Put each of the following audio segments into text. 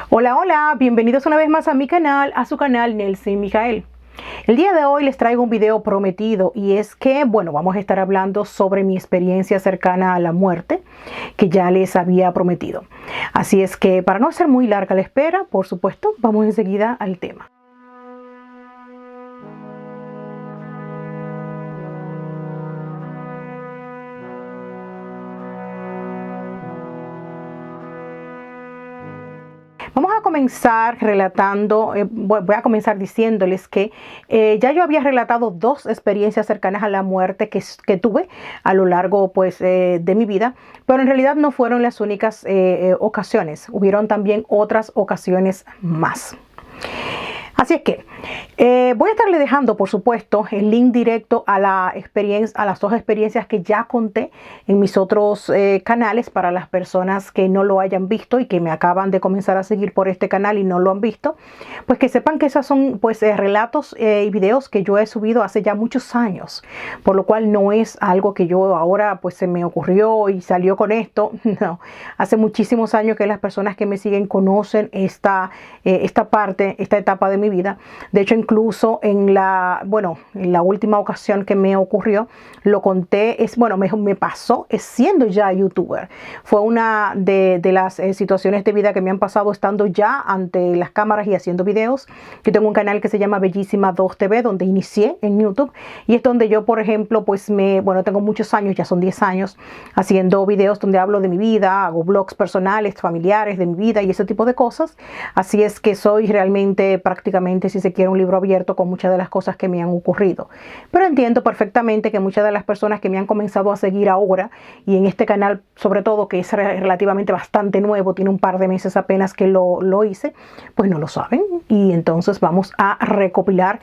Hola, hola, bienvenidos una vez más a mi canal, a su canal Nelcy Mijael. El día de hoy les traigo un video prometido y es que, bueno, vamos a estar hablando sobre mi experiencia cercana a la muerte que ya les había prometido. Así es que para no hacer muy larga la espera, por supuesto, vamos enseguida al tema. Vamos a comenzar relatando, voy a comenzar diciéndoles que ya yo había relatado dos experiencias cercanas a la muerte que tuve a lo largo pues, de mi vida, pero en realidad no fueron las únicas ocasiones, hubieron también otras ocasiones más. Así es que voy a estarle dejando, por supuesto, el link directo a las dos experiencias que ya conté en mis otros canales para las personas que no lo hayan visto y que me acaban de comenzar a seguir por este canal y no lo han visto, pues que sepan que esas son pues relatos y videos que yo he subido hace ya muchos años, por lo cual no es algo que yo ahora pues se me ocurrió y salió con esto, no, hace muchísimos años que las personas que me siguen conocen esta etapa de mi vida. De hecho, incluso en la última ocasión que me ocurrió, lo conté, me pasó siendo ya youtuber. Fue una de las situaciones de vida que me han pasado estando ya ante las cámaras y haciendo videos. Yo tengo un canal que se llama Bellísima 2 TV, donde inicié en YouTube, y es donde yo, por ejemplo, pues tengo muchos años, ya son 10 años, haciendo videos donde hablo de mi vida, hago vlogs personales, familiares de mi vida y ese tipo de cosas. Así es que soy realmente prácticamente, si se quiere, un libro abierto con muchas de las cosas que me han ocurrido. Pero entiendo perfectamente que muchas de las personas que me han comenzado a seguir ahora, y en este canal sobre todo, que es relativamente bastante nuevo, tiene un par de meses apenas que lo hice, pues no lo saben. Y entonces vamos a recopilar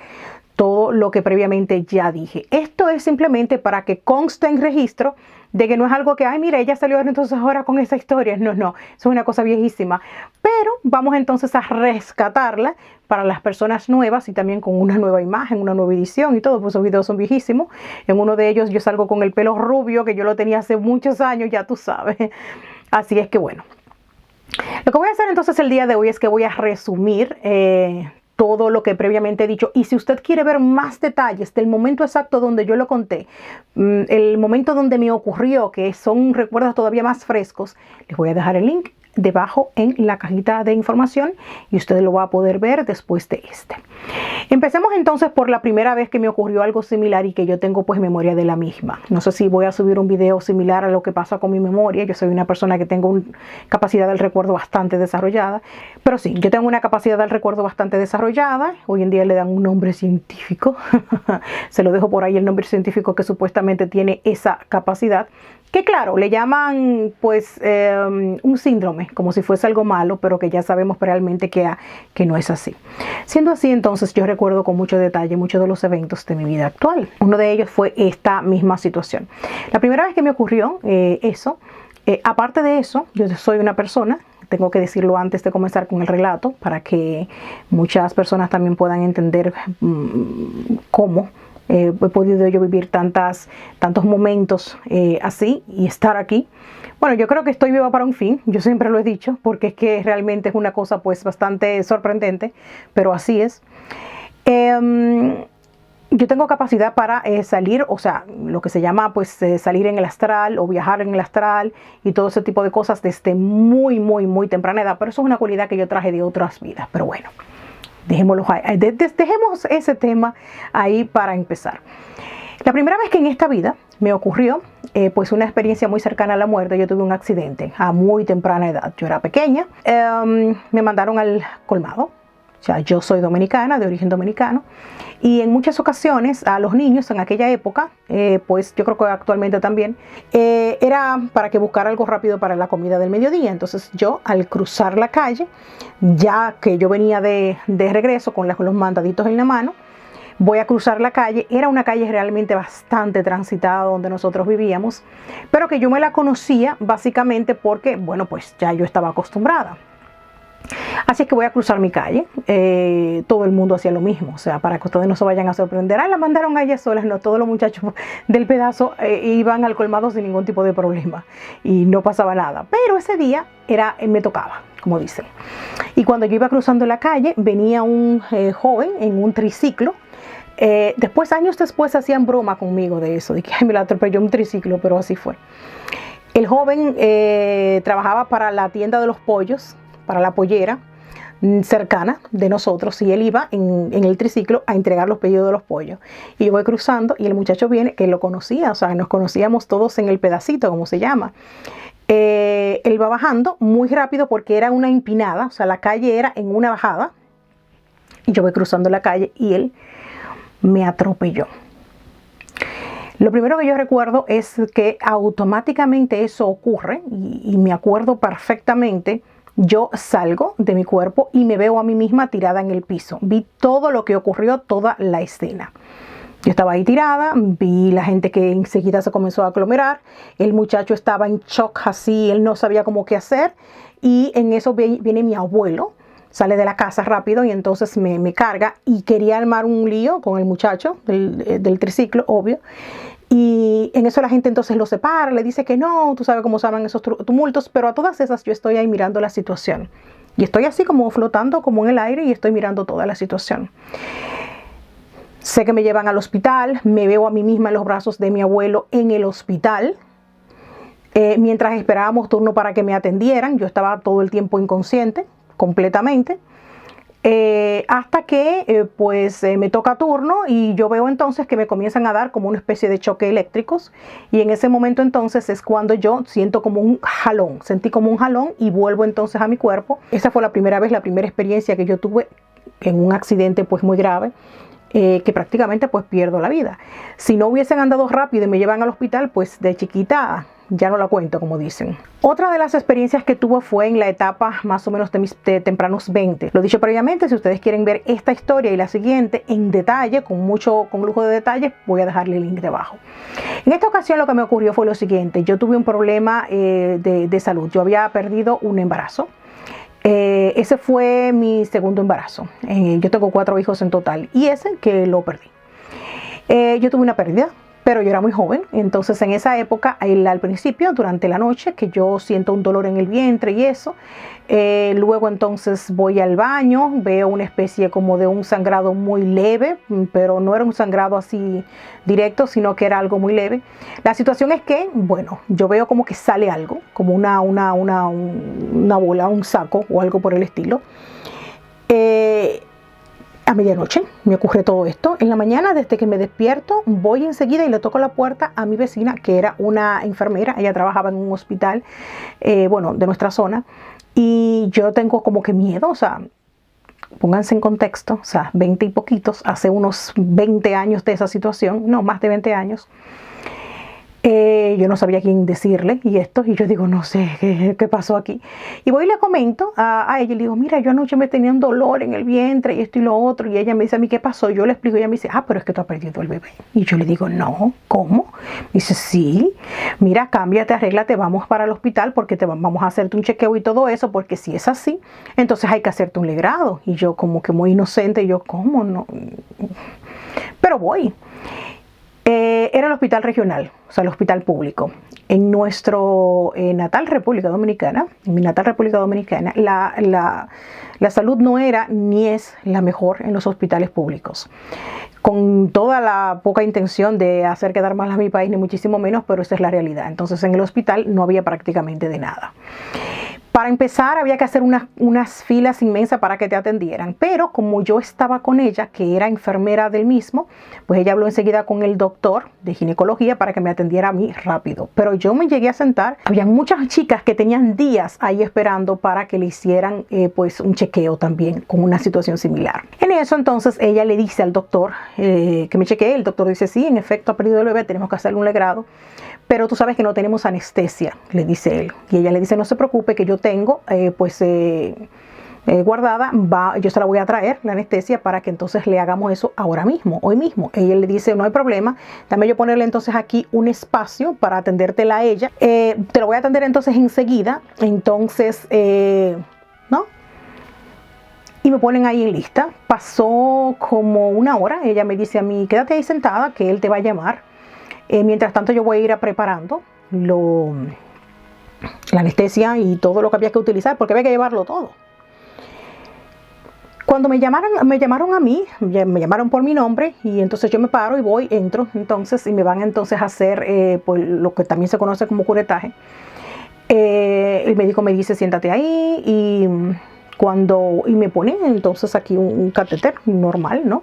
todo lo que previamente ya dije. Esto es simplemente para que conste en registro de que no es algo que, ay, mira, ella salió entonces ahora con esa historia. No, eso es una cosa viejísima. Pero vamos entonces a rescatarla para las personas nuevas y también con una nueva imagen, una nueva edición y todo, pues esos videos son viejísimos. En uno de ellos yo salgo con el pelo rubio, que yo lo tenía hace muchos años, ya tú sabes. Así es que bueno. Lo que voy a hacer entonces el día de hoy es que voy a resumir todo lo que previamente he dicho, y si usted quiere ver más detalles del momento exacto donde yo lo conté, el momento donde me ocurrió, que son recuerdos todavía más frescos, les voy a dejar el link debajo en la cajita de información y usted lo va a poder ver después de este. Empecemos entonces por la primera vez que me ocurrió algo similar y que yo tengo pues memoria de la misma. No sé si voy a subir un video similar a lo que pasa con mi memoria. Yo soy una persona que tengo una capacidad del recuerdo bastante desarrollada, pero sí, yo tengo una capacidad del recuerdo bastante desarrollada. Hoy en día le dan un nombre científico. Se lo dejo por ahí, el nombre científico que supuestamente tiene esa capacidad, que claro, le llaman pues un síndrome, como si fuese algo malo, pero que ya sabemos realmente que no es así. Siendo así, entonces yo recuerdo con mucho detalle muchos de los eventos de mi vida actual. Uno de ellos fue esta misma situación. La primera vez que me ocurrió eso, aparte de eso, yo soy una persona, tengo que decirlo antes de comenzar con el relato, para que muchas personas también puedan entender cómo he podido yo vivir tantos momentos así y estar aquí. Bueno, yo creo que estoy viva para un fin, yo siempre lo he dicho, porque es que realmente es una cosa pues bastante sorprendente, pero así es. Yo tengo capacidad para salir, o sea, lo que se llama pues salir en el astral o viajar en el astral y todo ese tipo de cosas desde muy temprana edad, pero eso es una cualidad que yo traje de otras vidas, pero bueno. Dejemos ese tema ahí para empezar. La primera vez que en esta vida me ocurrió pues una experiencia muy cercana a la muerte. Yo tuve un accidente a muy temprana edad. Yo era pequeña, me mandaron al colmado. O sea, yo soy dominicana, de origen dominicano, y en muchas ocasiones a los niños en aquella época, pues yo creo que actualmente también, era para que buscara algo rápido para la comida del mediodía. Entonces yo, al cruzar la calle, ya que yo venía de regreso con los mandaditos en la mano, voy a cruzar la calle. Era una calle realmente bastante transitada donde nosotros vivíamos, pero que yo me la conocía básicamente porque, bueno, pues ya yo estaba acostumbrada. Así es que voy a cruzar mi calle. Todo el mundo hacía lo mismo, o sea, para que ustedes no se vayan a sorprender. La mandaron a ellas solas. No, todos los muchachos del pedazo iban al colmado sin ningún tipo de problema y no pasaba nada. Pero ese día me tocaba, como dicen. Y cuando yo iba cruzando la calle, venía un joven en un triciclo. Años después hacían broma conmigo de eso, de que me la atropelló un triciclo, pero así fue. El joven trabajaba para la tienda de los pollos, para la pollera cercana de nosotros, y él iba en el triciclo a entregar los pedidos de los pollos. Y yo voy cruzando y el muchacho viene, que lo conocía, o sea, nos conocíamos todos en el pedacito, como se llama. Él va bajando muy rápido porque era una empinada, o sea, la calle era en una bajada. Y yo voy cruzando la calle y él me atropelló. Lo primero que yo recuerdo es que automáticamente eso ocurre y me acuerdo perfectamente. Yo salgo de mi cuerpo y me veo a mí misma tirada en el piso. Vi todo lo que ocurrió, toda la escena. Yo estaba ahí tirada, vi la gente que enseguida se comenzó a aglomerar. El muchacho estaba en shock así, él no sabía cómo qué hacer. Y en eso viene mi abuelo, sale de la casa rápido y entonces me carga y quería armar un lío con el muchacho del triciclo, obvio. Y en eso la gente entonces lo separa, le dice que no, tú sabes cómo se llaman esos tumultos, pero a todas esas yo estoy ahí mirando la situación. Y estoy así como flotando como en el aire y estoy mirando toda la situación. Sé que me llevan al hospital, me veo a mí misma en los brazos de mi abuelo en el hospital. Mientras esperábamos turno para que me atendieran, yo estaba todo el tiempo inconsciente, completamente. Hasta que me toca turno y yo veo entonces que me comienzan a dar como una especie de choque eléctricos, y en ese momento entonces es cuando yo siento como un jalón, sentí como un jalón y vuelvo entonces a mi cuerpo. Esa fue la primera vez, la primera experiencia que yo tuve en un accidente pues muy grave, que prácticamente pues pierdo la vida. Si no hubiesen andado rápido y me llevan al hospital, pues de chiquita ya no la cuento, como dicen. Otra de las experiencias que tuve fue en la etapa más o menos de mis tempranos 20. Lo dicho previamente, si ustedes quieren ver esta historia y la siguiente en detalle, con lujo de detalles, voy a dejarle el link debajo. En esta ocasión lo que me ocurrió fue lo siguiente. Yo tuve un problema de salud. Yo había perdido un embarazo. Ese fue mi segundo embarazo. Yo tengo 4 hijos en total y ese que lo perdí. Yo tuve una pérdida, pero yo era muy joven. Entonces en esa época, al principio, durante la noche, que yo siento un dolor en el vientre y eso, luego entonces voy al baño, veo una especie como de un sangrado muy leve, pero no era un sangrado así directo, sino que era algo muy leve. La situación es que, bueno, yo veo como que sale algo, como una bola, un saco o algo por el estilo. A medianoche me ocurre todo esto. En la mañana, desde que me despierto, voy enseguida y le toco la puerta a mi vecina, que era una enfermera. Ella trabajaba en un hospital, de nuestra zona. Y yo tengo como que miedo, o sea, pónganse en contexto, o sea, 20 y poquitos, hace unos 20 años de esa situación, no, más de 20 años. Yo no sabía quién decirle y yo digo, no sé, ¿qué pasó aquí? Y voy y le comento a ella y le digo, mira, yo anoche me tenía un dolor en el vientre y esto y lo otro, y ella me dice a mí, ¿qué pasó? Yo le explico y ella me dice, pero es que tú has perdido el bebé. Y yo le digo, no, ¿cómo? Me dice, sí, mira, cámbiate, arréglate, vamos para el hospital porque vamos a hacerte un chequeo y todo eso, porque si es así, entonces hay que hacerte un legrado. Y yo como que muy inocente, yo, ¿cómo no? Pero voy. Era el hospital regional, o sea, el hospital público. En nuestro natal República Dominicana, en mi natal República Dominicana, la salud no era ni es la mejor en los hospitales públicos. Con toda la poca intención de hacer quedar mal a mi país, ni muchísimo menos, pero esa es la realidad. Entonces en el hospital no había prácticamente de nada. Para empezar, había que hacer unas filas inmensas para que te atendieran. Pero como yo estaba con ella, que era enfermera del mismo, pues ella habló enseguida con el doctor de ginecología para que me atendiera a mí rápido. Pero yo me llegué a sentar. Había muchas chicas que tenían días ahí esperando para que le hicieran un chequeo también con una situación similar. En eso entonces ella le dice al doctor que me chequee. El doctor dice, sí, en efecto ha perdido el bebé, tenemos que hacerle un legrado. Pero tú sabes que no tenemos anestesia, le dice él. Y ella le dice, no se preocupe, que yo tengo guardada, yo se la voy a traer, la anestesia, para que entonces le hagamos eso ahora mismo, hoy mismo. Ella le dice, no hay problema, dame yo ponerle entonces aquí un espacio para atendértela a ella. Te lo voy a atender entonces enseguida. Entonces, ¿no? y me ponen ahí en lista. Pasó como una hora, ella me dice a mí, quédate ahí sentada, que él te va a llamar. Mientras tanto yo voy a ir preparando la anestesia y todo lo que había que utilizar, porque había que llevarlo todo. Cuando me llamaron a mí, me llamaron por mi nombre, y entonces yo me paro y voy, entro, entonces, y me van entonces a hacer pues, lo que también se conoce como curetaje. El médico me dice, siéntate ahí, y me ponen entonces aquí un catéter normal, ¿no?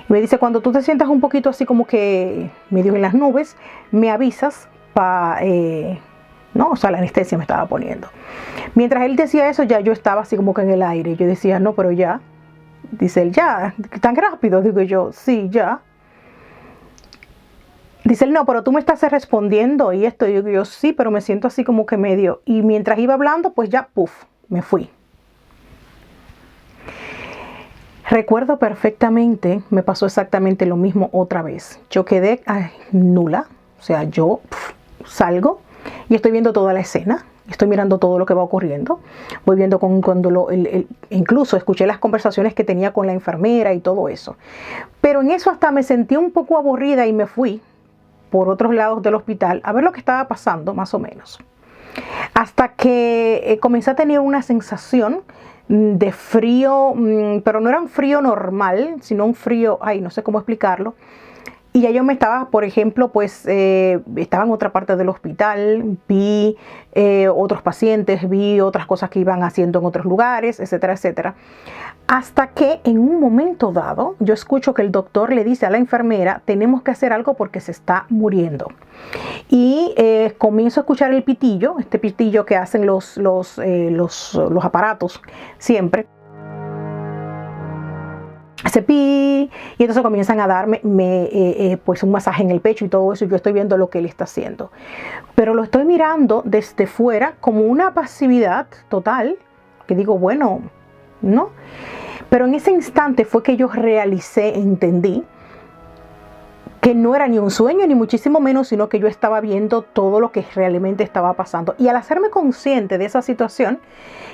Y me dice, cuando tú te sientas un poquito así como que medio en las nubes, me avisas ¿no? O sea, la anestesia me estaba poniendo. Mientras él decía eso, ya yo estaba así como que en el aire. Yo decía, no, pero ya. Dice él, ya, tan rápido. Digo yo, sí, ya. Dice él, no, pero tú me estás respondiendo y esto. Y digo yo, sí, pero me siento así como que medio. Y mientras iba hablando, pues ya, puff, me fui. Recuerdo perfectamente, me pasó exactamente lo mismo otra vez. Yo quedé nula. O sea, yo salgo y estoy viendo toda la escena. Estoy mirando todo lo que va ocurriendo. Voy viendo incluso escuché las conversaciones que tenía con la enfermera y todo eso. Pero en eso hasta me sentí un poco aburrida y me fui por otros lados del hospital a ver lo que estaba pasando, más o menos. Hasta que comencé a tener una sensación de frío, pero no era un frío normal, sino un frío, no sé cómo explicarlo. Y ya yo me estaba, por ejemplo, pues estaba en otra parte del hospital, vi otros pacientes, vi otras cosas que iban haciendo en otros lugares, etcétera, etcétera. Hasta que en un momento dado, yo escucho que el doctor le dice a la enfermera, tenemos que hacer algo porque se está muriendo. Y comienzo a escuchar el pitillo, este pitillo que hacen los aparatos siempre. Hace pi, y entonces comienzan a darme pues un masaje en el pecho y todo eso. Yo estoy viendo lo que él está haciendo, pero lo estoy mirando desde fuera como una pasividad total, que digo, bueno, ¿no? Pero en ese instante fue que yo entendí que no era ni un sueño, ni muchísimo menos, sino que yo estaba viendo todo lo que realmente estaba pasando. Y al hacerme consciente de esa situación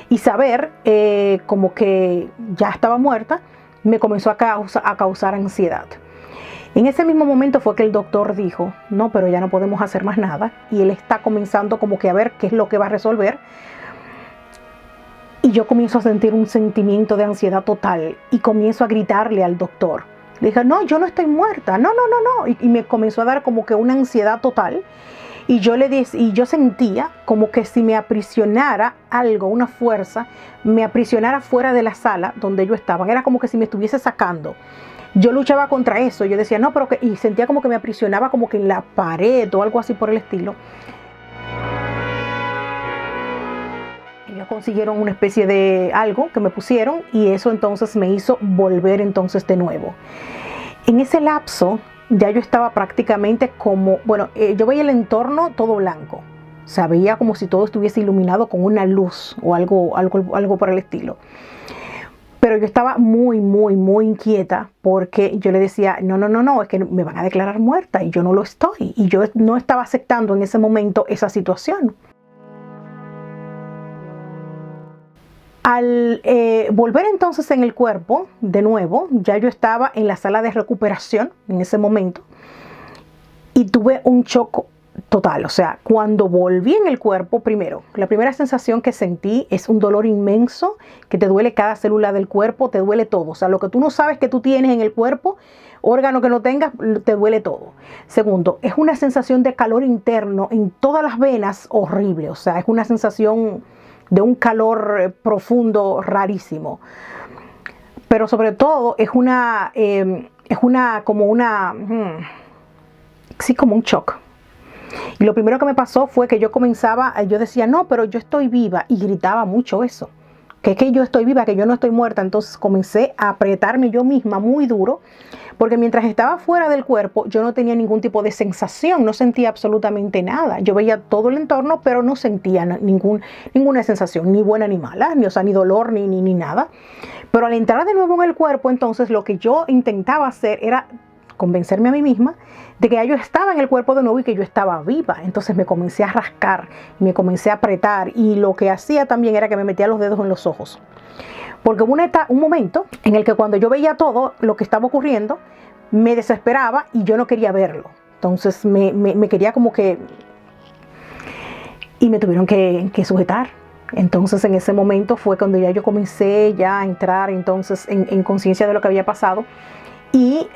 y saber como que ya estaba muerta, me comenzó a causar ansiedad. En ese mismo momento fue que el doctor dijo, no, pero ya no podemos hacer más nada. Y él está comenzando como que a ver qué es lo que va a resolver. Y yo comienzo a sentir un sentimiento de ansiedad total y comienzo a gritarle al doctor. Le dije, no, yo no estoy muerta, no. Y me comenzó a dar como que una ansiedad total. Y yo sentía como que si me aprisionara algo, una fuerza, me aprisionara fuera de la sala donde yo estaba. Era como que si me estuviese sacando. Yo luchaba contra eso. Yo decía, no, pero y sentía como que me aprisionaba como que en la pared o algo así por el estilo. Ellos consiguieron una especie de algo que me pusieron y eso entonces me hizo volver entonces de nuevo. En ese lapso ya yo estaba prácticamente como, yo veía el entorno todo blanco. O sea, veía como si todo estuviese iluminado con una luz o algo por el estilo. Pero yo estaba muy inquieta porque yo le decía, no, es que me van a declarar muerta y yo no lo estoy. Y yo no estaba aceptando en ese momento esa situación. Al volver entonces en el cuerpo, de nuevo, ya yo estaba en la sala de recuperación en ese momento y tuve un shock total. O sea, cuando volví en el cuerpo, la primera sensación que sentí es un dolor inmenso, que te duele cada célula del cuerpo, te duele todo. O sea, lo que tú no sabes que tú tienes en el cuerpo, órgano que no tengas, te duele todo. Segundo, es una sensación de calor interno en todas las venas horrible. O sea, es una sensación de un calor profundo, rarísimo. Pero sobre todo es como un shock. Y lo primero que me pasó fue que yo decía, no, pero yo estoy viva, y gritaba mucho eso, que yo estoy viva, que yo no estoy muerta. Entonces comencé a apretarme yo misma muy duro, porque mientras estaba fuera del cuerpo yo no tenía ningún tipo de sensación, no sentía absolutamente nada. Yo veía todo el entorno, pero no sentía ninguna sensación, ni buena ni mala, ni dolor, ni nada. Pero al entrar de nuevo en el cuerpo, entonces lo que yo intentaba hacer era convencerme a mí misma de que ya yo estaba en el cuerpo de nuevo y que yo estaba viva. Entonces me comencé a rascar, me comencé a apretar, y lo que hacía también era que me metía los dedos en los ojos, Porque hubo un momento en el que cuando yo veía todo lo que estaba ocurriendo, me desesperaba y yo no quería verlo. Entonces me quería como que... Y me tuvieron que sujetar. Entonces en ese momento fue cuando ya yo comencé ya a entrar entonces en conciencia de lo que había pasado. Y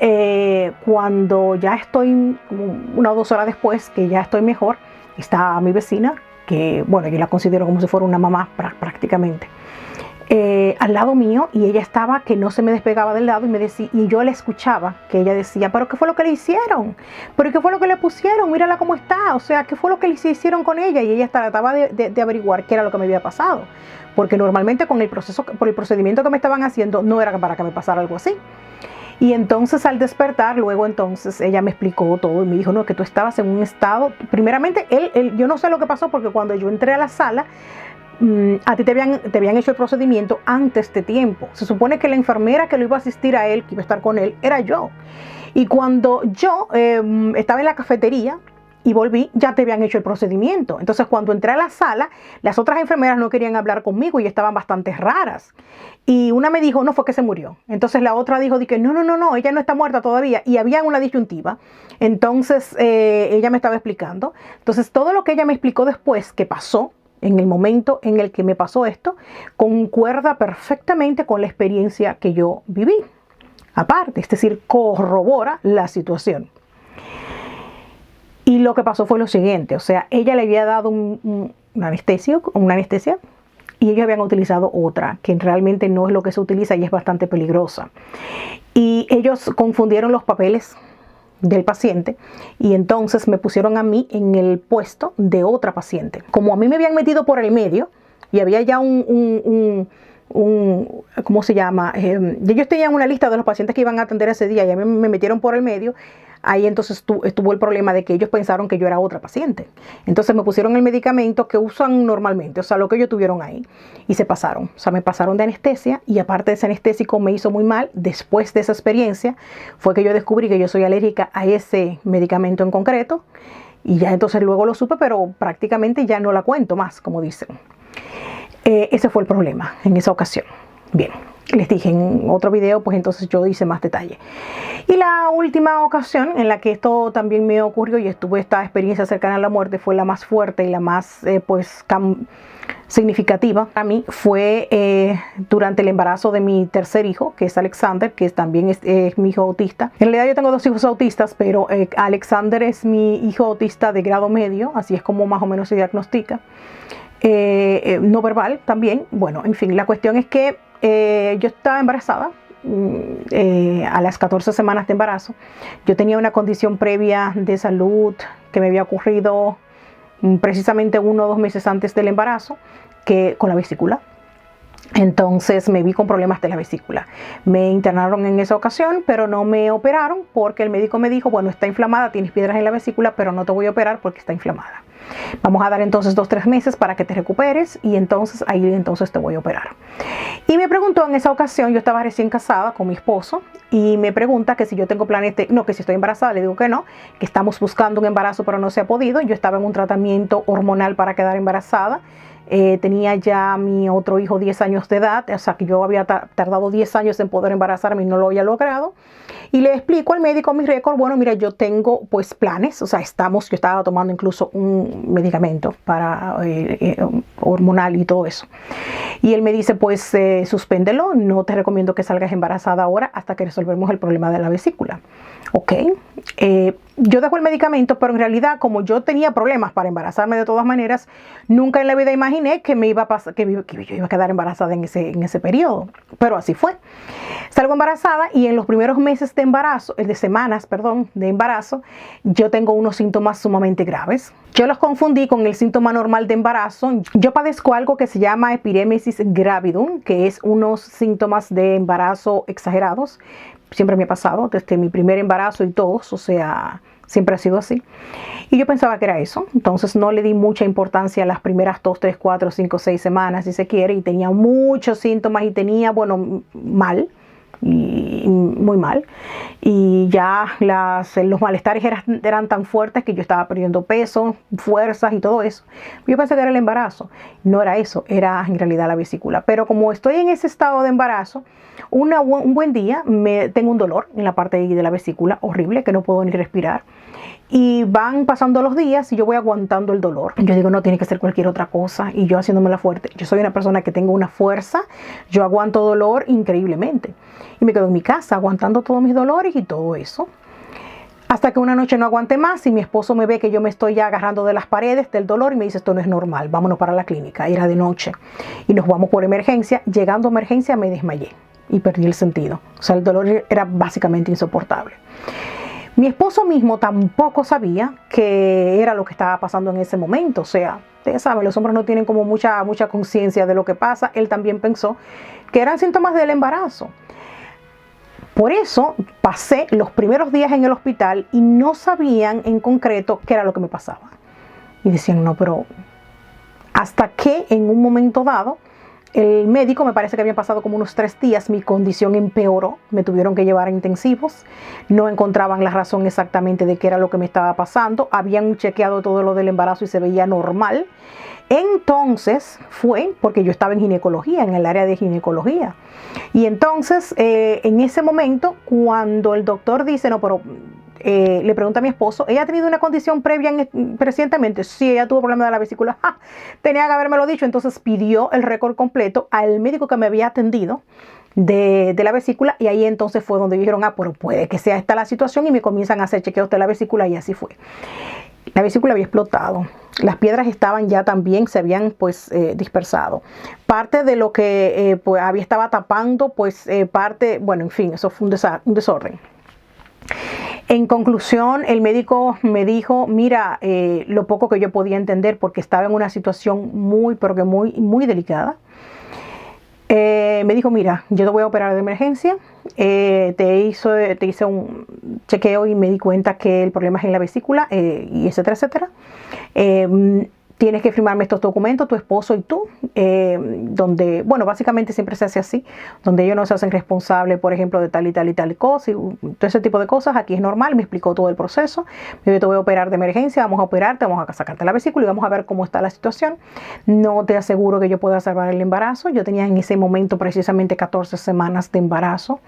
cuando ya estoy, 1 o 2 horas después, que ya estoy mejor, está mi vecina, que bueno, yo la considero como si fuera una mamá prácticamente, al lado mío, y ella estaba que no se me despegaba del lado y me decía, y yo la escuchaba que ella decía, pero ¿qué fue lo que le hicieron? ¿Pero qué fue lo que le pusieron? Mírala cómo está, o sea, ¿qué fue lo que le hicieron con ella? Y ella trataba de averiguar qué era lo que me había pasado, porque normalmente por el procedimiento que me estaban haciendo no era para que me pasara algo así. Y entonces al despertar, luego entonces ella me explicó todo y me dijo, no, que tú estabas en un estado, primeramente, yo no sé lo que pasó porque cuando yo entré a la sala, a ti te habían hecho el procedimiento antes de tiempo. Se supone que la enfermera que lo iba a asistir a él, que iba a estar con él, era yo. Y cuando yo estaba en la cafetería y volví, ya te habían hecho el procedimiento. Entonces cuando entré a la sala, las otras enfermeras no querían hablar conmigo y estaban bastante raras. Y una me dijo, no, fue que se murió. Entonces la otra dijo, no, ella no está muerta todavía. Y había una disyuntiva. Entonces ella me estaba explicando. Entonces todo lo que ella me explicó después que pasó, en el momento en el que me pasó esto, concuerda perfectamente con la experiencia que yo viví. Aparte, es decir, corrobora la situación. Y lo que pasó fue lo siguiente, o sea, ella le había dado una anestesia, y ellos habían utilizado otra, que realmente no es lo que se utiliza y es bastante peligrosa. Y ellos confundieron los papeles del paciente y entonces me pusieron a mí en el puesto de otra paciente. Como a mí me habían metido por el medio y había ya ¿cómo se llama? Ellos tenían una lista de los pacientes que iban a atender ese día y a mí me metieron por el medio. Ahí entonces estuvo el problema de que ellos pensaron que yo era otra paciente. Entonces me pusieron el medicamento que usan normalmente, o sea, lo que ellos tuvieron ahí. Y se pasaron, o sea, me pasaron de anestesia y aparte de ese anestésico me hizo muy mal. Después de esa experiencia fue que yo descubrí que yo soy alérgica a ese medicamento en concreto. Y ya entonces luego lo supe, pero prácticamente ya no la cuento más, como dicen. Ese fue el problema en esa ocasión. Bien, les dije en otro video, pues entonces yo hice más detalle. Y la última ocasión en la que esto también me ocurrió y estuve esta experiencia cercana a la muerte fue la más fuerte y la más significativa para mí, fue durante el embarazo de mi tercer hijo, que es Alexander, que también es mi hijo autista. En realidad yo tengo 2 hijos autistas, pero Alexander es mi hijo autista de grado medio, así es como más o menos se diagnostica. No verbal también. Bueno, en fin, la cuestión es que yo estaba embarazada a las 14 semanas de embarazo. Yo tenía una condición previa de salud que me había ocurrido precisamente 1 o 2 meses antes del embarazo, que con la vesícula. Entonces me vi con problemas de la vesícula. Me internaron en esa ocasión, pero no me operaron porque el médico me dijo, bueno, está inflamada, tienes piedras en la vesícula, pero no te voy a operar porque está inflamada. Vamos a dar entonces 2 o 3 meses para que te recuperes y entonces ahí entonces te voy a operar. Y me preguntó en esa ocasión, yo estaba recién casada con mi esposo y me pregunta que si yo tengo planes que si estoy embarazada. Le digo que no, que estamos buscando un embarazo pero no se ha podido. Yo estaba en un tratamiento hormonal para quedar embarazada. Tenía ya mi otro hijo 10 años de edad, o sea que yo había tardado 10 años en poder embarazarme y no lo había logrado. Y le explico al médico mi récord, bueno, mira, yo tengo pues planes, o sea, yo estaba tomando incluso un medicamento para hormonal y todo eso. Y él me dice, pues suspéndelo, no te recomiendo que salgas embarazada ahora hasta que resolvemos el problema de la vesícula. Ok, yo dejo el medicamento, pero en realidad como yo tenía problemas para embarazarme de todas maneras, nunca en la vida imaginé que me iba a pasar, que yo iba a quedar embarazada en ese periodo, pero así fue. Salgo embarazada y en los primeros meses de embarazo, de embarazo, yo tengo unos síntomas sumamente graves. Yo los confundí con el síntoma normal de embarazo. Yo padezco algo que se llama epiremesis gravidum, que es unos síntomas de embarazo exagerados. Siempre me ha pasado, desde mi primer embarazo y todos, o sea, siempre ha sido así. Y yo pensaba que era eso, entonces no le di mucha importancia a las primeras 2, 3, 4, 5, 6 semanas, si se quiere, y tenía muchos síntomas y tenía, bueno, mal, y muy mal. Y ya los malestares eran tan fuertes que yo estaba perdiendo peso, fuerzas y todo eso. Yo pensé que era el embarazo. No era eso, era en realidad la vesícula. Pero como estoy en ese estado de embarazo, un buen día tengo un dolor en la parte de la vesícula horrible, que no puedo ni respirar. Y van pasando los días y yo voy aguantando el dolor. Yo digo, no, tiene que ser cualquier otra cosa. Y yo haciéndomela fuerte. Yo soy una persona que tengo una fuerza. Yo aguanto dolor increíblemente. Y me quedo en mi casa aguantando todos mis dolores y todo eso. Hasta que una noche no aguanté más y mi esposo me ve que yo me estoy ya agarrando de las paredes del dolor y me dice, esto no es normal, vámonos para la clínica. Era de noche. Y nos vamos por emergencia. Llegando a emergencia me desmayé y perdí el sentido. O sea, el dolor era básicamente insoportable. Mi esposo mismo tampoco sabía qué era lo que estaba pasando en ese momento. O sea, ustedes saben, los hombres no tienen como mucha conciencia de lo que pasa. Él también pensó que eran síntomas del embarazo. Por eso pasé los primeros días en el hospital y no sabían en concreto qué era lo que me pasaba. Y decían, no, pero hasta que en un momento dado, el médico, me parece que habían pasado como unos 3 días, mi condición empeoró, me tuvieron que llevar a intensivos, no encontraban la razón exactamente de qué era lo que me estaba pasando, habían chequeado todo lo del embarazo y se veía normal. Entonces fue porque yo estaba en ginecología, en el área de ginecología. Y entonces en ese momento, cuando el doctor dice, no, pero le pregunta a mi esposo, ¿ella ha tenido una condición previa recientemente? Sí, ella tuvo problemas de la vesícula. ¡Ja! Tenía que habérmelo dicho. Entonces pidió el récord completo al médico que me había atendido de la vesícula, y ahí entonces fue donde dijeron, pero puede que sea esta la situación, y me comienzan a hacer chequeos de la vesícula, y así fue. La vesícula había explotado. Las piedras estaban ya también, se habían pues dispersado. Parte de lo que pues, estaba tapando, pues parte, bueno, en fin, eso fue un desorden. En conclusión, el médico me dijo, mira, lo poco que yo podía entender, porque estaba en una situación muy, pero que muy delicada. Me dijo, mira, yo te voy a operar de emergencia. Te hice un chequeo y me di cuenta que el problema es en la vesícula, y etcétera, etcétera. Tienes que firmarme estos documentos, tu esposo y tú, donde, bueno, básicamente siempre se hace así, donde ellos no se hacen responsables, por ejemplo, de tal y tal y tal cosa, y todo ese tipo de cosas. Aquí es normal, me explicó todo el proceso. Yo te voy a operar de emergencia, vamos a operarte, vamos a sacarte la vesícula y vamos a ver cómo está la situación. No te aseguro que yo pueda salvar el embarazo. Yo tenía en ese momento precisamente 14 semanas de embarazo.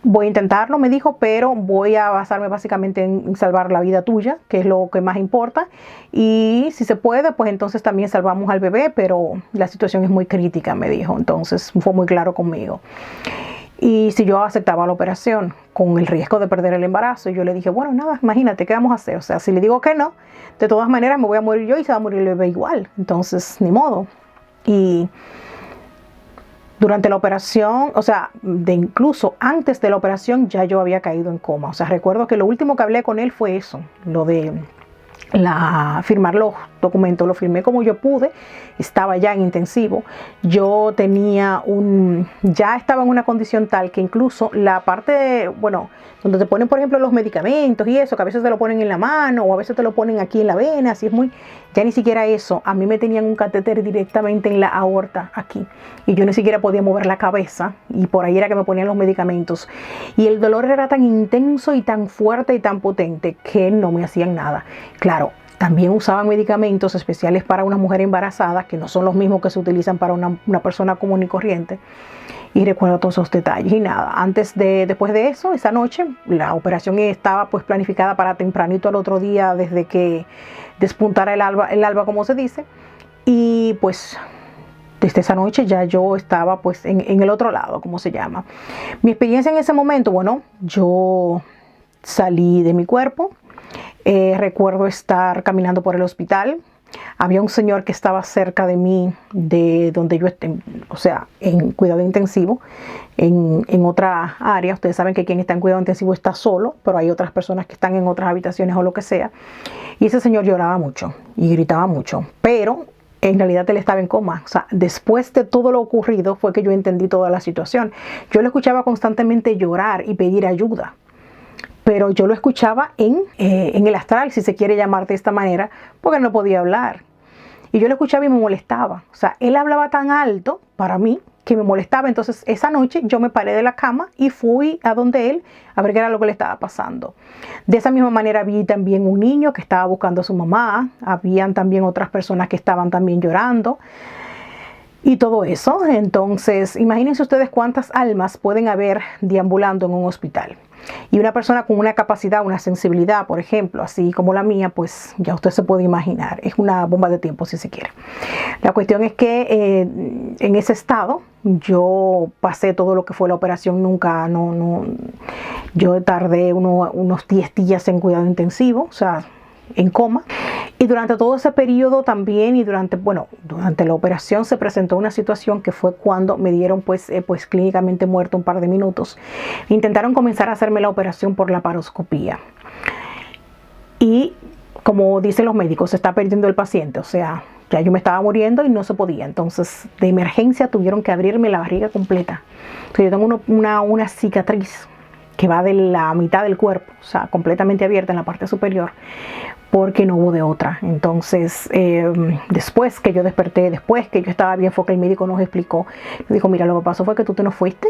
Voy a intentarlo, me dijo, pero voy a basarme básicamente en salvar la vida tuya, que es lo que más importa. Y si se puede, pues entonces también salvamos al bebé, pero la situación es muy crítica, me dijo. Entonces fue muy claro conmigo. Y si yo aceptaba la operación con el riesgo de perder el embarazo, yo le dije, bueno, nada, imagínate, ¿qué vamos a hacer? O sea, si le digo que no, de todas maneras me voy a morir yo y se va a morir el bebé igual. Entonces, ni modo. Y durante la operación, o sea, incluso antes de la operación ya yo había caído en coma. O sea, recuerdo que lo último que hablé con él fue eso, lo de firmar los documentos. Lo firmé como yo pude, estaba ya en intensivo. Yo ya estaba en una condición tal que incluso la parte, bueno, donde te ponen, por ejemplo, los medicamentos y eso, que a veces te lo ponen en la mano o a veces te lo ponen aquí en la vena, así es ya ni siquiera eso. A mí me tenían un catéter directamente en la aorta, aquí, y yo ni siquiera podía mover la cabeza, y por ahí era que me ponían los medicamentos. Y el dolor era tan intenso y tan fuerte y tan potente que no me hacían nada. Claro, también usaban medicamentos especiales para una mujer embarazada, que no son los mismos que se utilizan para una persona común y corriente. Y recuerdo todos esos detalles. Y nada, después de eso, esa noche, la operación estaba pues planificada para tempranito al otro día, desde que despuntara el alba, como se dice. Y pues desde esa noche ya yo estaba pues en el otro lado, como se llama. Mi experiencia en ese momento, bueno, yo salí de mi cuerpo. Recuerdo estar caminando por el hospital. Había un señor que estaba cerca de mí, de donde yo esté, o sea, en cuidado intensivo, en otra área. Ustedes saben que quien está en cuidado intensivo está solo, pero hay otras personas que están en otras habitaciones o lo que sea. Y ese señor lloraba mucho y gritaba mucho, pero en realidad él estaba en coma. O sea, después de todo lo ocurrido fue que yo entendí toda la situación. Yo lo escuchaba constantemente llorar y pedir ayuda, pero yo lo escuchaba en el astral, si se quiere llamar de esta manera, porque no podía hablar. Y yo lo escuchaba y me molestaba. O sea, él hablaba tan alto para mí, que me molestaba. Entonces esa noche yo me paré de la cama y fui a donde él a ver qué era lo que le estaba pasando. De esa misma manera vi también un niño que estaba buscando a su mamá, habían también otras personas que estaban también llorando y todo eso. Entonces imagínense ustedes cuántas almas pueden haber deambulando en un hospital. Y una persona con una capacidad, una sensibilidad, por ejemplo, así como la mía, pues ya usted se puede imaginar, es una bomba de tiempo si se quiere. La cuestión es que en ese estado yo pasé todo lo que fue la operación, yo tardé unos 10 días en cuidado intensivo, o sea, en coma. Y durante todo ese periodo también y durante la operación se presentó una situación que fue cuando me dieron pues clínicamente muerto un par de minutos. Intentaron comenzar a hacerme la operación por laparoscopía. Y como dicen los médicos, se está perdiendo el paciente, o sea, ya yo me estaba muriendo y no se podía. Entonces, de emergencia tuvieron que abrirme la barriga completa. Entonces, yo tengo una cicatriz que va de la mitad del cuerpo, o sea, completamente abierta en la parte superior, porque no hubo de otra. Entonces, después que yo desperté, después que yo estaba bien, fue que el médico nos explicó, nos dijo, mira, lo que pasó fue que tú te nos fuiste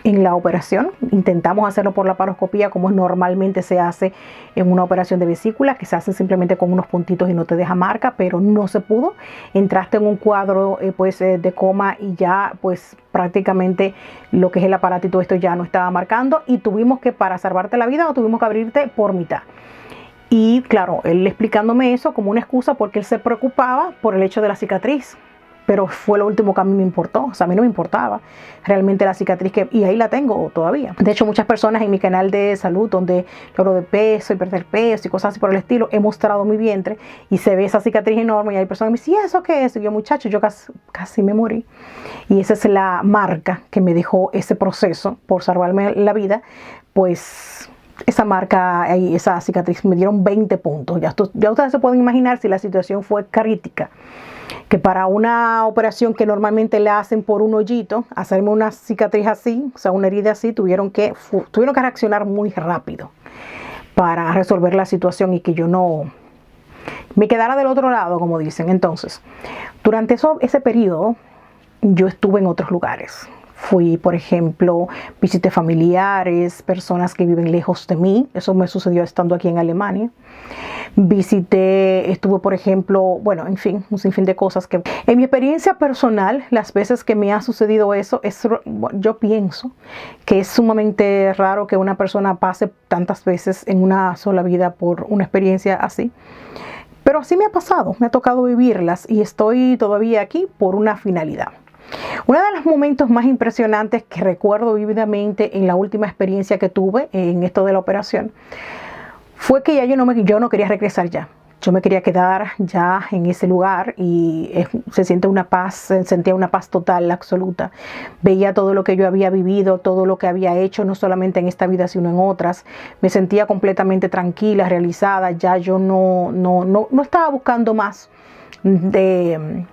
en la operación, intentamos hacerlo por laparoscopía como normalmente se hace en una operación de vesícula, que se hace simplemente con unos puntitos y no te deja marca, pero no se pudo. Entraste en un cuadro de coma y ya pues prácticamente lo que es el aparato y todo esto ya no estaba marcando y tuvimos que, para salvarte la vida, tuvimos que abrirte por mitad. Y claro, él explicándome eso como una excusa porque él se preocupaba por el hecho de la cicatriz. Pero fue lo último que a mí me importó, o sea, a mí no me importaba realmente la cicatriz, y ahí la tengo todavía. De hecho, muchas personas en mi canal de salud, donde yo hablo de peso y perder peso y cosas así por el estilo, he mostrado mi vientre y se ve esa cicatriz enorme y hay personas que me dicen, ¿y eso qué es? Y yo, muchacho, yo casi me morí. Y esa es la marca que me dejó ese proceso por salvarme la vida, pues esa marca, esa cicatriz me dieron 20 puntos. Ya ustedes se pueden imaginar si la situación fue crítica, que para una operación que normalmente le hacen por un hoyito, hacerme una cicatriz así, o sea, una herida así, tuvieron que reaccionar muy rápido para resolver la situación y que yo no me quedara del otro lado, como dicen. Entonces, durante ese periodo, yo estuve en otros lugares. Fui, por ejemplo, visité familiares, personas que viven lejos de mí. Eso me sucedió estando aquí en Alemania. Estuve, por ejemplo, bueno, en fin, un sinfín de cosas que... En mi experiencia personal, las veces que me ha sucedido eso, yo pienso que es sumamente raro que una persona pase tantas veces en una sola vida por una experiencia así. Pero así me ha pasado, me ha tocado vivirlas y estoy todavía aquí por una finalidad. Uno de los momentos más impresionantes que recuerdo vívidamente en la última experiencia que tuve en esto de la operación fue que ya yo no quería regresar ya. Yo me quería quedar ya en ese lugar y se sentía una paz total, absoluta. Veía todo lo que yo había vivido, todo lo que había hecho, no solamente en esta vida, sino en otras. Me sentía completamente tranquila, realizada. Ya yo no estaba buscando más de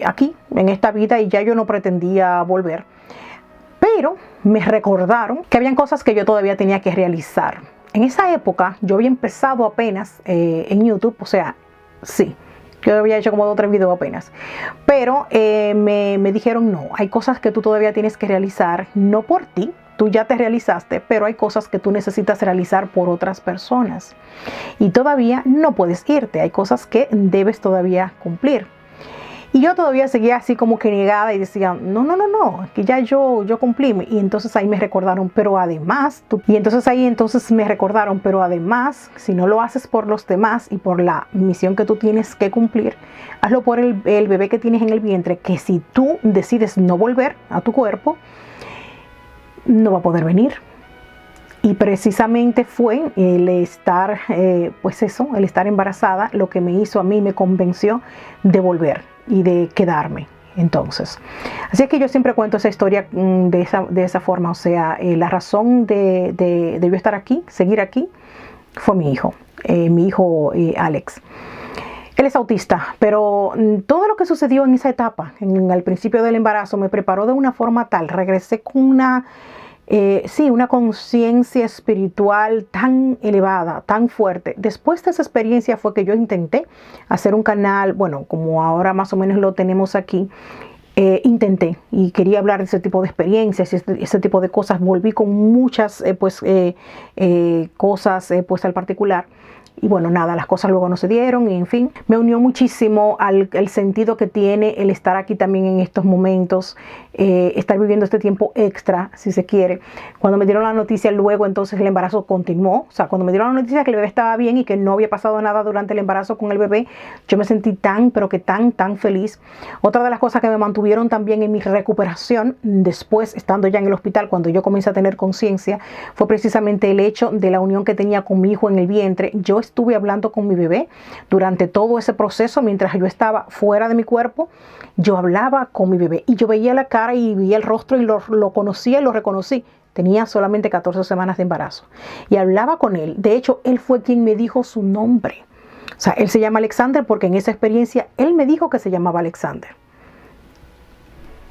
aquí, en esta vida, y ya yo no pretendía volver. Pero me recordaron que habían cosas que yo todavía tenía que realizar. En esa época yo había empezado apenas en YouTube, o sea, sí, yo había hecho como 2 o 3 videos apenas. Pero me dijeron, no, hay cosas que tú todavía tienes que realizar, no por ti, tú ya te realizaste, pero hay cosas que tú necesitas realizar por otras personas. Y todavía no puedes irte, hay cosas que debes todavía cumplir. Y yo todavía seguía así como que negada y decía, no, que ya yo cumplí. Y entonces ahí me recordaron, pero además, si no lo haces por los demás y por la misión que tú tienes que cumplir, hazlo por el bebé que tienes en el vientre, que si tú decides no volver a tu cuerpo, no va a poder venir. Y precisamente fue el estar, el estar embarazada lo que me hizo a mí, me convenció de volver y de quedarme. Entonces, así es que yo siempre cuento esa historia de esa forma. O sea, la razón de yo estar aquí, seguir aquí, fue mi hijo Alex. Él es autista, pero todo lo que sucedió en esa etapa, al principio del embarazo, me preparó de una forma tal. Regresé con una conciencia espiritual tan elevada, tan fuerte. Después de esa experiencia fue que yo intenté hacer un canal, bueno, como ahora más o menos lo tenemos aquí, intenté y quería hablar de ese tipo de experiencias, ese tipo de cosas. Volví con muchas cosas pues al particular. Y bueno, nada, las cosas luego no se dieron y en fin, me unió muchísimo al el sentido que tiene el estar aquí también en estos momentos, estar viviendo este tiempo extra, si se quiere. Cuando me dieron la noticia luego, entonces el embarazo continuó. O sea, cuando me dieron la noticia que el bebé estaba bien y que no había pasado nada durante el embarazo con el bebé, yo me sentí tan, pero que tan feliz. Otra de las cosas que me mantuvieron también en mi recuperación, después estando ya en el hospital, cuando yo comencé a tener conciencia, fue precisamente el hecho de la unión que tenía con mi hijo en el vientre. Yo estuve hablando con mi bebé durante todo ese proceso, mientras yo estaba fuera de mi cuerpo, yo hablaba con mi bebé y yo veía la cara y veía el rostro y lo conocía y lo reconocí. Tenía solamente 14 semanas de embarazo y hablaba con él. De hecho, él fue quien me dijo su nombre. O sea, él se llama Alexander porque en esa experiencia él me dijo que se llamaba Alexander.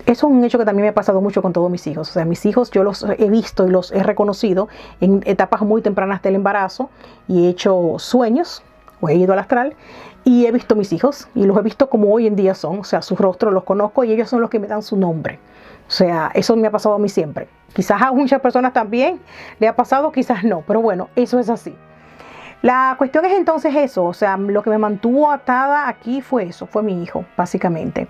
Eso es un hecho que también me ha pasado mucho con todos mis hijos. O sea, mis hijos yo los he visto y los he reconocido en etapas muy tempranas del embarazo y he hecho sueños o he ido al astral y he visto mis hijos y los he visto como hoy en día son. O sea, sus rostros los conozco y ellos son los que me dan su nombre. O sea, eso me ha pasado a mí siempre. Quizás a muchas personas también le ha pasado, quizás no, pero bueno, eso es así. La cuestión es entonces eso, o sea, lo que me mantuvo atada aquí fue eso, fue mi hijo, básicamente.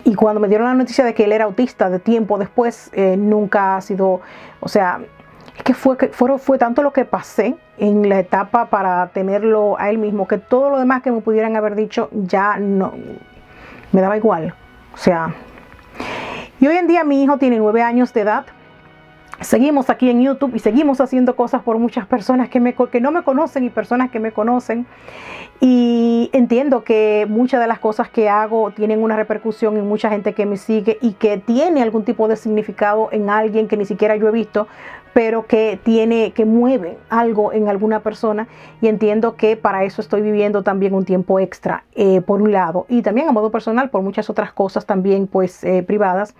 Y cuando me dieron la noticia de que él era autista de tiempo después, nunca ha sido, o sea, es que fue tanto lo que pasé en la etapa para tenerlo a él mismo, que todo lo demás que me pudieran haber dicho ya no, me daba igual. O sea, y hoy en día mi hijo tiene 9 años de edad. Seguimos aquí en YouTube y seguimos haciendo cosas por muchas personas que no me conocen y personas que me conocen. Y entiendo que muchas de las cosas que hago tienen una repercusión en mucha gente que me sigue y que tiene algún tipo de significado en alguien que ni siquiera yo he visto, pero que mueve algo en alguna persona. Y entiendo que para eso estoy viviendo también un tiempo extra, por un lado, y también a modo personal por muchas otras cosas también pues privadas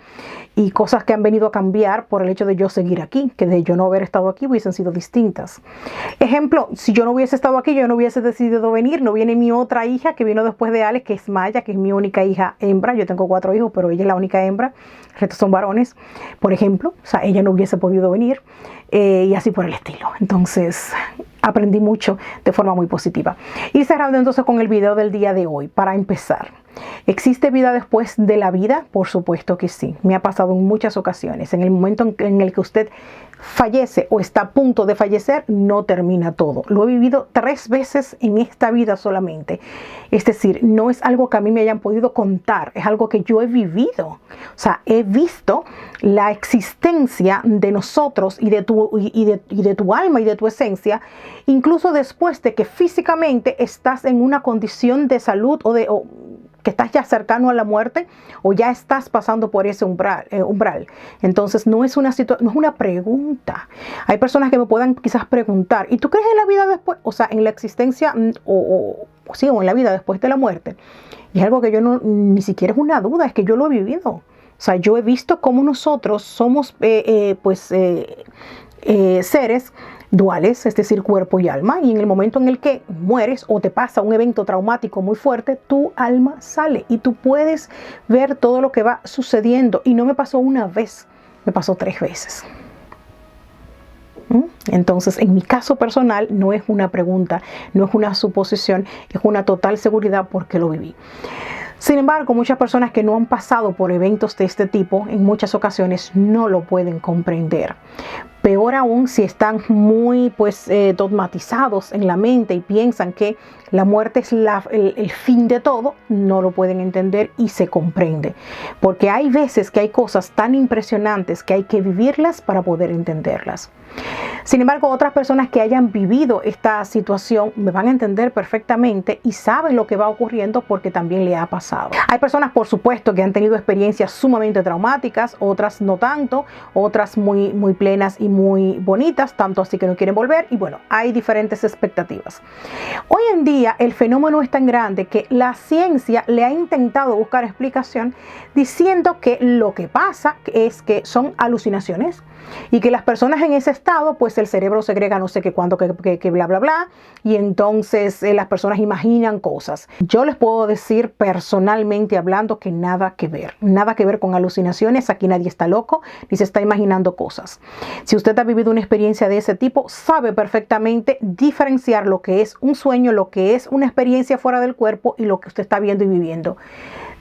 y cosas que han venido a cambiar por el hecho de yo seguir aquí, que de yo no haber estado aquí hubiesen sido distintas. Ejemplo, si yo no hubiese estado aquí, yo no hubiese decidido venir. No viene mi otra hija que vino después de Alex, que es Maya, que es mi única hija hembra. Yo tengo 4 hijos, pero ella es la única hembra. El resto son varones, por ejemplo. O sea, ella no hubiese podido venir, y así por el estilo. Entonces, aprendí mucho de forma muy positiva. Y cerrando entonces con el video del día de hoy, para empezar. ¿Existe vida después de la vida? Por supuesto que sí. Me ha pasado en muchas ocasiones. En el momento en el que usted fallece o está a punto de fallecer, no termina todo. Lo he vivido 3 veces en esta vida solamente. Es decir, no es algo que a mí me hayan podido contar, es algo que yo he vivido. O sea, he visto la existencia de nosotros y de tu alma y de tu esencia, incluso después de que físicamente estás en una condición de salud o que estás ya cercano a la muerte o ya estás pasando por ese umbral. Entonces no es una pregunta. Hay personas que me puedan quizás preguntar, ¿y tú crees en la vida después? O sea, en la existencia o en la vida después de la muerte. Y es algo que yo ni siquiera es una duda, es que yo lo he vivido. O sea, yo he visto cómo nosotros somos seres duales, es decir, cuerpo y alma, y en el momento en el que mueres o te pasa un evento traumático muy fuerte, tu alma sale y tú puedes ver todo lo que va sucediendo. Y no me pasó una vez, me pasó 3 veces. Entonces, en mi caso personal, no es una pregunta, no es una suposición, es una total seguridad porque lo viví. Sin embargo, muchas personas que no han pasado por eventos de este tipo, en muchas ocasiones no lo pueden comprender. Peor aún si están muy dogmatizados en la mente y piensan que la muerte es el fin de todo, no lo pueden entender y se comprende. Porque hay veces que hay cosas tan impresionantes que hay que vivirlas para poder entenderlas. Sin embargo, otras personas que hayan vivido esta situación me van a entender perfectamente y saben lo que va ocurriendo porque también le ha pasado. Hay personas, por supuesto, que han tenido experiencias sumamente traumáticas, otras no tanto, otras muy plenas y muy bonitas, tanto así que no quieren volver. Y bueno, hay diferentes expectativas. Hoy en día el fenómeno es tan grande que la ciencia le ha intentado buscar explicación diciendo que lo que pasa es que son alucinaciones, y que las personas en ese estado, pues el cerebro segrega no sé qué cuánto, que bla, bla, bla, y entonces las personas imaginan cosas. Yo les puedo decir personalmente hablando que nada que ver con alucinaciones. Aquí nadie está loco ni se está imaginando cosas. Si usted ha vivido una experiencia de ese tipo, sabe perfectamente diferenciar lo que es un sueño, lo que es una experiencia fuera del cuerpo y lo que usted está viendo y viviendo.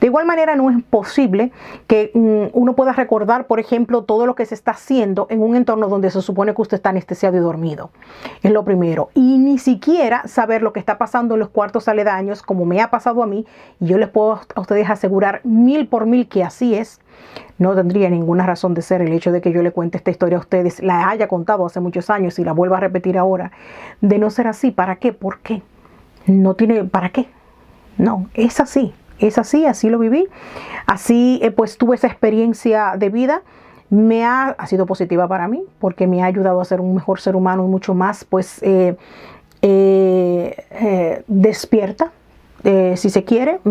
De igual manera, no es posible que uno pueda recordar, por ejemplo, todo lo que se está haciendo en un entorno donde se supone que usted está anestesiado y dormido. Es lo primero. Y ni siquiera saber lo que está pasando en los cuartos aledaños, como me ha pasado a mí. Y yo les puedo a ustedes asegurar 1000 por 1000 que así es. No tendría ninguna razón de ser el hecho de que yo le cuente esta historia a ustedes, la haya contado hace muchos años y la vuelva a repetir ahora. De no ser así, ¿para qué? ¿Por qué? No tiene, ¿para qué? No, es así. Es así, así lo viví, así pues tuve esa experiencia de vida, ha sido positiva para mí porque me ha ayudado a ser un mejor ser humano y mucho más pues despierta, si se quiere,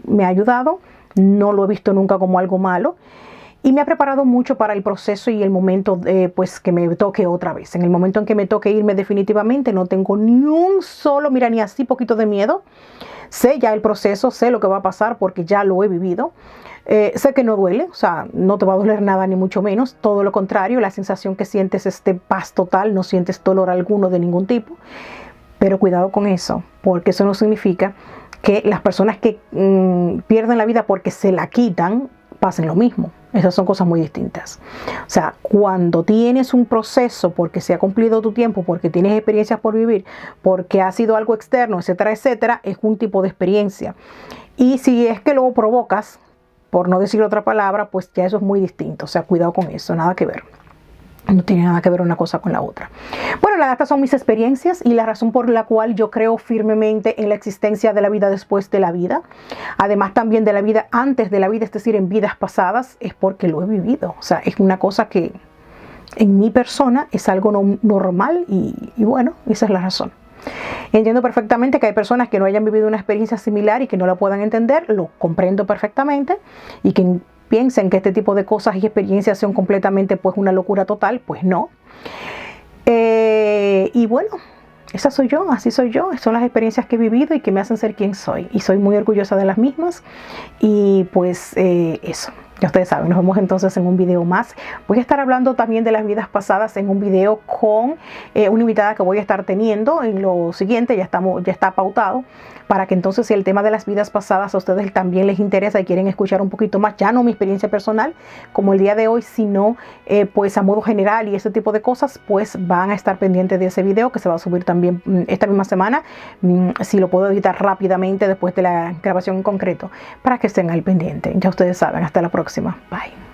me ha ayudado, no lo he visto nunca como algo malo. Y me ha preparado mucho para el proceso y el momento pues que me toque otra vez. En el momento en que me toque irme definitivamente no tengo ni un solo, mira, ni así poquito de miedo. Sé ya el proceso, sé lo que va a pasar porque ya lo he vivido. Sé que no duele, o sea, no te va a doler nada ni mucho menos. Todo lo contrario, la sensación que sientes es de paz total, no sientes dolor alguno de ningún tipo. Pero cuidado con eso, porque eso no significa que las personas que pierden la vida porque se la quitan, pasen lo mismo. Esas son cosas muy distintas. O sea, cuando tienes un proceso porque se ha cumplido tu tiempo, porque tienes experiencias por vivir, porque ha sido algo externo, etcétera, etcétera, es un tipo de experiencia. Y si es que lo provocas, por no decir otra palabra, pues ya eso es muy distinto. O sea, cuidado con eso, nada que ver. No tiene nada que ver una cosa con la otra. Bueno, estas son mis experiencias y la razón por la cual yo creo firmemente en la existencia de la vida después de la vida. Además también de la vida antes de la vida, es decir, en vidas pasadas, es porque lo he vivido. O sea, es una cosa que en mi persona es algo normal y bueno, esa es la razón. Entiendo perfectamente que hay personas que no hayan vivido una experiencia similar y que no la puedan entender. Lo comprendo perfectamente y que piensen que este tipo de cosas y experiencias son completamente pues una locura total, pues no. Y bueno, esa soy yo, así soy yo, son las experiencias que he vivido y que me hacen ser quien soy. Y soy muy orgullosa de las mismas y pues eso. Ya ustedes saben, nos vemos entonces en un video más. Voy a estar hablando también de las vidas pasadas en un video con una invitada que voy a estar teniendo en lo siguiente, ya está pautado, para que entonces si el tema de las vidas pasadas a ustedes también les interesa y quieren escuchar un poquito más, ya no mi experiencia personal como el día de hoy, sino pues a modo general y ese tipo de cosas, pues van a estar pendientes de ese video que se va a subir también esta misma semana, si lo puedo editar rápidamente después de la grabación en concreto, para que estén al pendiente. Ya ustedes saben, hasta la próxima. Bye.